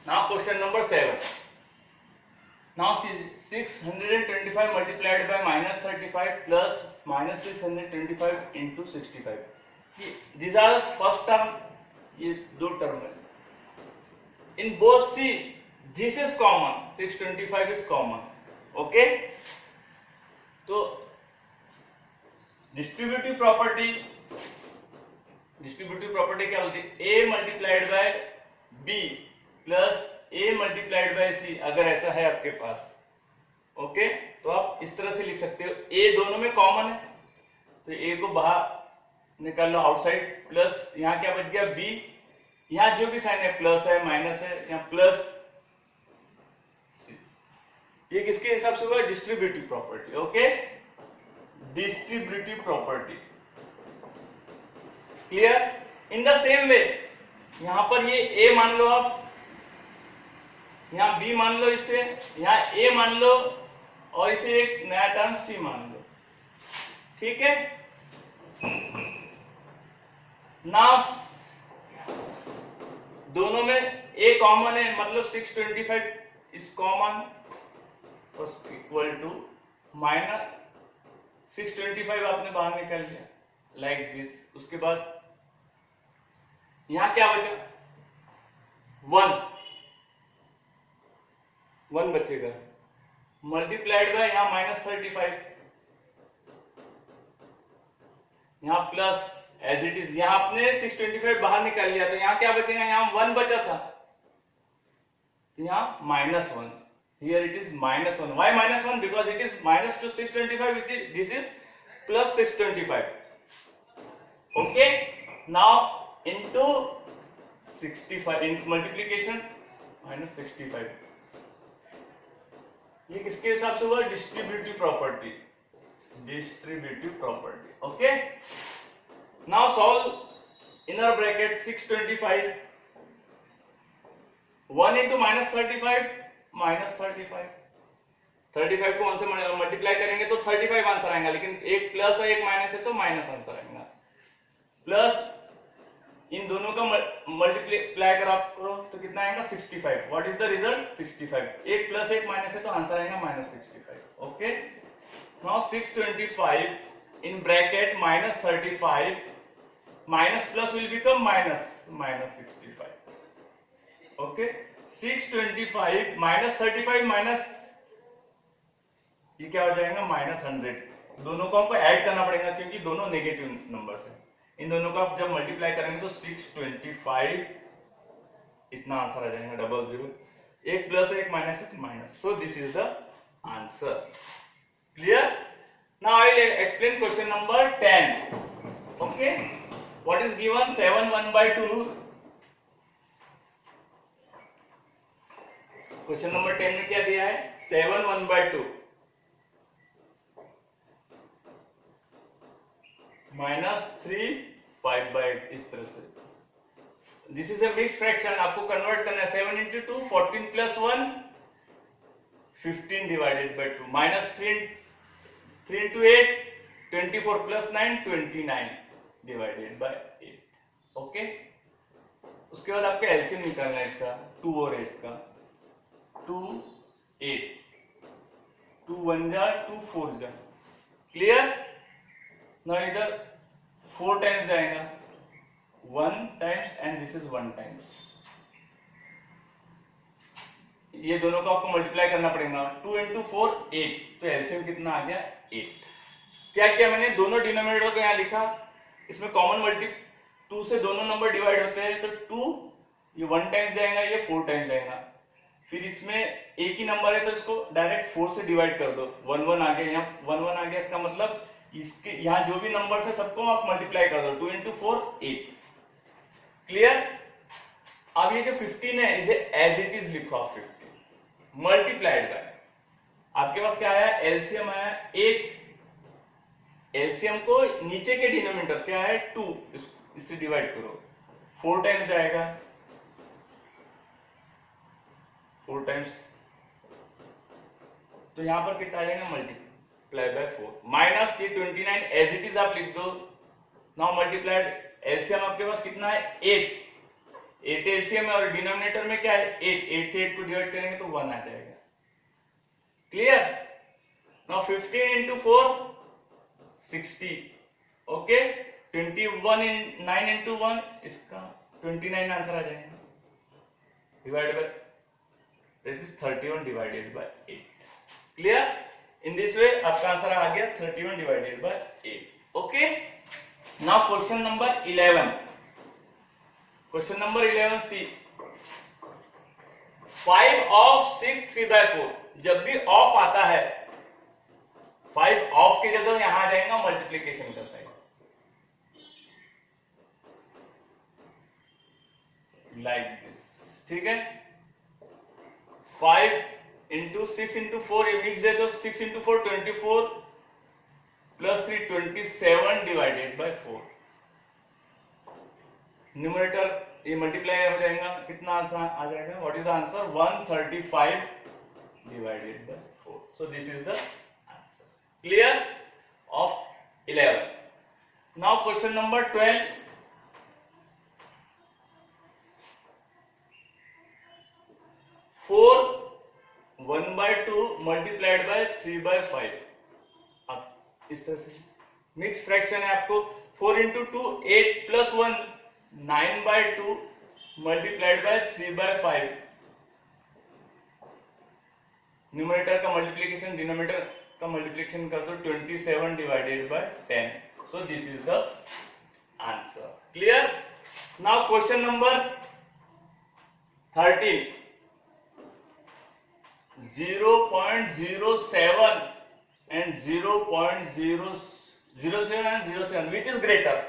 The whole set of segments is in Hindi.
Now question number 7. Now 625 multiplied by minus 35 plus minus 625 into 65. These are the first term. ये दो टर्म है. In both see this is common. 625 is common. Okay. तो डिस्ट्रीब्यूटिव प्रॉपर्टी क्या होती है? a multiplied by b plus a multiplied by c. अगर ऐसा है आपके पास, ओके, तो आप इस तरह से लिख सकते हो. a दोनों में कॉमन है तो a को बाहर निकाल लो आउटसाइड, प्लस यहाँ क्या बच गया b. यहाँ जो भी साइन है, प्लस है माइनस है, यहाँ प्लस. ये किसके हिसाब से हुआ? Distributive property. Okay, distributive property. Clear? In the same way यहां पर ये a मान लो आप, यहां b मान लो, इसे यहां a मान लो और इसे एक नया टर्म c मान लो. ठीक है. नाउ दोनों में a कॉमन है, मतलब 625 is common, equal to minus 625 आपने बाहर निकाल लिया लाइक दिस. उसके बाद यहां क्या बचा? 1 बचेगा, मल्टीप्लाइड बाय यहां माइनस 35, यहां प्लस एज इट इज. यहां आपने 625 बाहर निकाल लिया तो यहां क्या बचेगा? यहां 1 बचा था तो यहां minus 1. Here it is minus 1. Why minus 1? Because it is minus to 625. This is plus 625. Okay. Now into 65 in multiplication minus 65. ये किसके हिसाब से हुआ? Distributive property. Distributive property. Okay. Now solve inner bracket 625. 1 into minus 35. Minus 35 को 1 से मल्टीप्लाई करेंगे तो 35 आंसर आएगा, लेकिन एक प्लस है एक माइनस है तो माइनस आंसर आएगा. प्लस इन दोनों का मल्टीप्लाई करो तो कितना आएगा? 65. What is the result? 65. एक प्लस एक माइनस है तो आंसर आएगा minus 65. Okay. Now 625 in bracket minus 35 minus plus will become minus 65. Okay. 625 minus 35 minus ये क्या हो जाएगा? माइनस 100. दोनों को आपको ऐड करना पड़ेगा क्योंकि दोनों नेगेटिव नंबर्स हैं. इन दोनों को आप जब मल्टीप्लाई करेंगे तो 625 इतना आंसर आ जाएगा, 00. एक प्लस है एक माइनस है तो minus. So this is the answer. Clear? Now I will explain question number 10. Okay. What is given? 7 1/2. Question number 10 में क्या दिया है? 7 1/2 माइनस 3 5/8. इस तरह से this is a mixed fraction. आपको कन्वर्ट करना है. 7 into 2 14 plus 1 15 divided by 2 minus 3 into 8 24 plus 9 29 divided by 8. Okay. उसके बाद आपका एलसीएम निकालना है इसका, 2 और 8 का. 2 8 2 1 जा 2 4 जा. क्लियर? ना इधर 4 टाइम्स जाएगा, 1 times and this is 1 times. ये दोनों को आपको मल्टीप्लाई करना पड़ेगा. 2 into 4 8. तो एलसीएम कितना आ गया? 8. क्या किया मैंने? दोनों डिनोमिनेटर को यहां लिखा. इसमें कॉमन मल्टी 2 से दोनों नंबर डिवाइड होते हैं तो 2 ये 1 टाइम्स जाएगा, ये 4 टाइम्स जाएगा. फिर इसमें एक ही नंबर है तो इसको डायरेक्ट 4 से डिवाइड कर दो. 1 1 आ गया, यहाँ 1 1 आ गया. इसका मतलब इसके यहाँ जो भी नंबर्स है सबको आप मल्टीप्लाई कर दो. 2 into 4 8. क्लियर? अब ये जो 15 है इसे एज इट इज लिखो आप. 15 मल्टीप्लाइड बाय आपके पास क्या आया? एलसीएम आया 8. एलसीएम को नीचे के डिनोमिनेटर क्या है? 2. इससे डिवाइड करो. 4 टाइम्स आएगा, 4 टाइम्स. तो यहां पर कितना आ जाएगा? Multiply by 4. माइनस ये 29 एज इट इज आप लिख दो. नाउ मल्टीप्लाइड एलसीएम आपके पास कितना है? 8. 8 एलसीएम है और डिनोमिनेटर में क्या है 8 से 8 को डिवाइड करेंगे तो 1 आ जाएगा। Clear? Now 15 into 4 60, okay. 9 into 1 इसका 29 आंसर आ जाएगा, divide by that is 31 divided by 8। Clear? In this way आपका आंसर आ गया 31 divided by 8। Okay, now question number 11। Question number 11 C, 5 of 6 3/4। जब भी ऑफ आता है 5 ऑफ की जगह यहां आ जाएगा मल्टीप्लीकेशन का साइन, लाइक दिस, ठीक है। 5 इंटू 6 इंटू 4 ये मिक्स दे दो, 6 into 4 24 plus 3 27 divided by 4। Numerator ये मल्टीप्लाई हो जाएगा, कितना आंसर आ जाएगा, what is the answer, 135 divided by 4। So this is the answer, clear, of 11। Now question number 12। 4 1/2 multiplied by 3/5। अब इस तरह से मिक्स फ्रैक्शन है आपको, 4 into 2 8 plus 1 9/2 multiplied by 3/5। Numerator का मल्टीप्लिकेशन डिनोमिनेटर का मल्टीप्लिकेशन कर दो, 27 divided by 10। So this is the answer, clear. Now question number 13। 0.07 and 0.007 and 07, which is greater?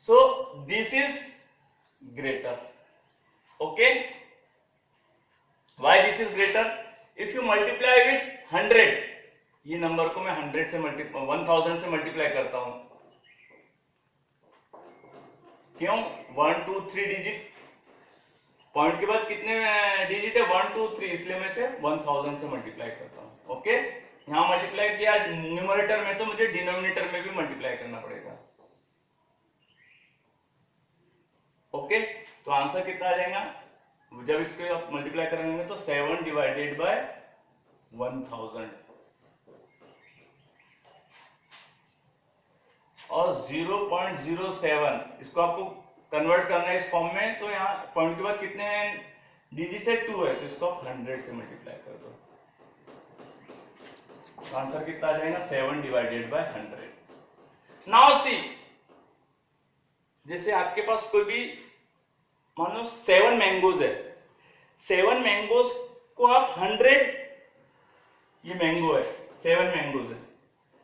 So this is greater, okay. Why this is greater? If you multiply with 100, ये नंबर को मैं 1000 से 1000 से मल्टीप्लाई करता हूं, क्यों? 1 2 3 डिजिट, पॉइंट के बाद कितने डिजिट है, 1 2 3, इसलिए मैं से 1000 से मल्टीप्लाई करता हूं, ओके। यहां मल्टीप्लाई किया न्यूमरेटर में, तो मुझे डिनोमिनेटर में भी मल्टीप्लाई करना पड़ेगा, ओके। तो आंसर कितना आ जाएगा, जब इसको आप मल्टीप्लाई करेंगे तो 7 डिवाइडेड बाय 1000 और 0.07, इसको आपको कन्वर्ट करना है इस फॉर्म में, तो यहाँ पॉइंट के बाद कितने डिजिट है, 2 है, तो इसको आप 100 से मल्टीप्लाई कर दो, तो आंसर कितना आ जाएगा, 7 डिवाइडेड बाय 100। नाउ सी, जैसे आपके पास कोई भी मान लो 7 मैंगोज है, 7 मैंगोज को आप 100, ये मैंगो है, 7 मैंगोज है,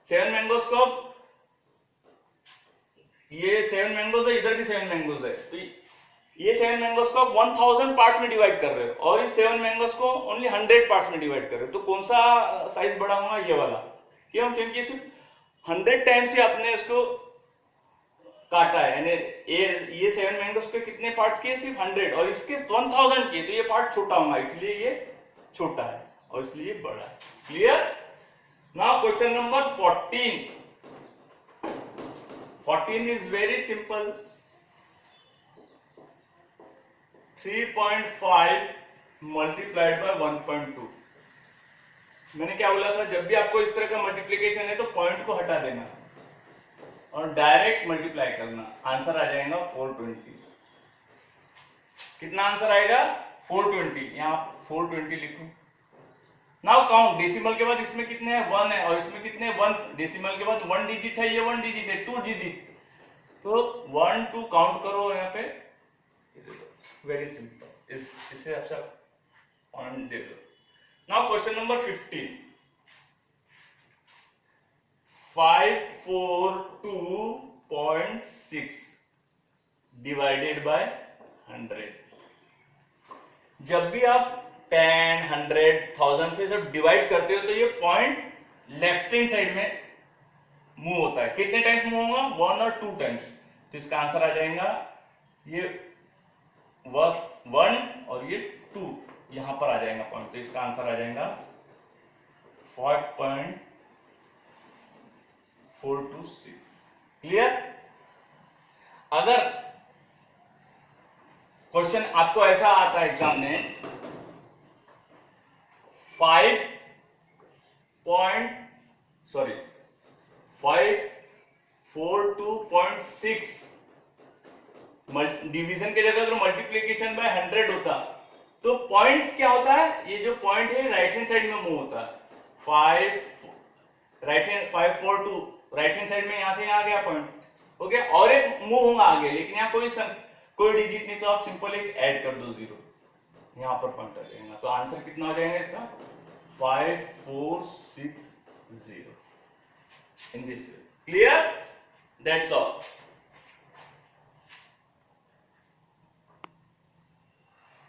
7 मैंगोज को आप, ये 7 मैंगोज है, इधर भी 7 मैंगोज है, तो ये 7 मैंगोज को आप 1000 पार्ट्स में डिवाइड कर रहे हो और इस 7 मैंगोज को ओनली 100 पार्ट्स में डिवाइड कर रहे हो, तो कौन सा साइज बड़ा होगा, ये वाला। क्यों? क्योंकि सिर्फ 100 टाइम्स ही आपने इसको काटा है, यानी ये 7 मैंगोज पे कितने पार्ट्स किए, सिर्फ 100, और इसके 1000 किए, तो ये पार्ट छोटा होगा, इसलिए ये छोटा है और इसलिए बड़ा है, clear. Now question number 14। 14 is very simple. 3.5 multiplied by 1.2। मैंने क्या बोला था, जब भी आपको इस तरह का मल्टीप्लिकेशन है तो पॉइंट को हटा देना और डायरेक्ट मल्टीप्लाई करना, आंसर आ जाएगा 420। कितना आंसर आएगा, 420, यहाँ 420 लिखो। नाउ काउंट, डेसिमल के बाद इसमें कितने हैं, 1 है, और इसमें कितने 1, डेसिमल के बाद 1 डिजिट है, ये 1 डिजिट है, 2 डिजिट, तो 1 2 काउंट करो यहाँ पे, वेरी सिंपल, इससे अच्छा पॉइंट दे दो। Now question number 15। 542.6 divided by 100। जब भी आप 10 100 1000 से जब डिवाइड करते हो तो ये पॉइंट लेफ्ट हैंड साइड में मूव होता है, कितने टाइम्स मूव होगा, 1 और 2 टाइम्स, तो इसका आंसर आ जाएगा ये 1 और ये 2, यहां पर आ जाएगा पॉइंट, तो इसका आंसर आ जाएगा 5.426, क्लियर। अगर क्वेश्चन आपको ऐसा आता है एग्जाम में 542.6 डिवीजन के जगह अगर मल्टीप्लीकेशन बाय 100 होता तो पॉइंट क्या होता है, ये जो पॉइंट है राइट हैंड साइड में मूव होता है। 542 राइट हैंड साइड में यहां से यहां गया पॉइंट, ओके, और एक मूव होगा आगे, लेकिन यहाँ कोई डिजिट नहीं, तो आप सिंपल एक ऐड कर दो 0, यहां पर पॉइंट आ जाएगा। तो आंसर कितना हो जाएगा इसका 5460 इन this way. Clear? That's all.